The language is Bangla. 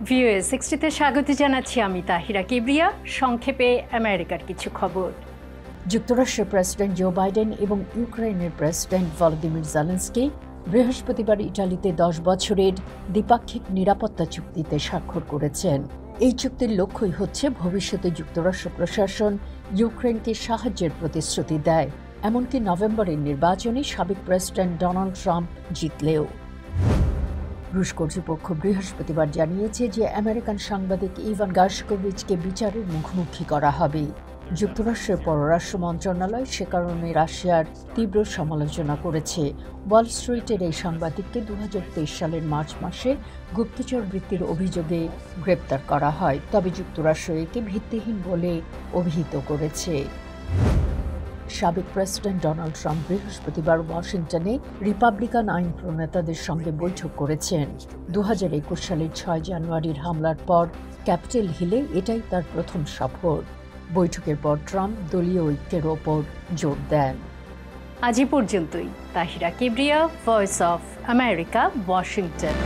ভিউএ 60তে স্বাগত জানাচ্ছি আমি তাহিরা কিবরিয়া। সংক্ষেপে আমেরিকার কিছু খবর। যুক্তরাষ্ট্রের প্রেসিডেন্ট জো বাইডেন এবং ইউক্রেনের প্রেসিডেন্ট ভলোদিমির জেলেনস্কি বৃহস্পতিবার ইটালিতে 10 বছরের দ্বিপাক্ষিক নিরাপত্তা চুক্তিতে স্বাক্ষর করেছেন। এই চুক্তির লক্ষ্যই হচ্ছে ভবিষ্যতে যুক্তরাষ্ট্র প্রশাসন ইউক্রেনকে সাহায্যের প্রতিশ্রুতি দেয়, এমনকি নভেম্বরের নির্বাচনে সাবেক প্রেসিডেন্ট ডোনাল্ড ট্রাম্প জিতলেও। রুশ কর্তৃপক্ষ বৃহস্পতিবার জানিয়েছে যে আমেরিকান সাংবাদিক ইভান গার্শকোভিচকে বিচারের মুখোমুখি করা হবে। যুক্তরাষ্ট্রের পররাষ্ট্র মন্ত্রণালয় সে কারণে রাশিয়ার তীব্র সমালোচনা করেছে। ওয়াল স্ট্রিটের এই সাংবাদিককে 2023 সালের মার্চ মাসে গুপ্তচর বৃত্তির অভিযোগে গ্রেপ্তার করা হয়, তবে যুক্তরাষ্ট্র একে ভিত্তিহীন বলে অভিহিত করেছে। সাবেক প্রেসিডেন্ট ডোনাল্ড ট্রাম্প বৃহস্পতিবার ওয়াশিংটনে রিপাবলিকান আইন প্রণেতাদের সঙ্গে বৈঠক করেছেন। 2021 সালের 6 জানুয়ারির হামলার পর ক্যাপিটল হিলে এটাই তার প্রথম সফর। বৈঠকের পর ট্রাম্প দলীয় ঐক্যের ওপর জোর দেন। আজ পর্যন্তই। Tahira Kibria, voice of America, Washington.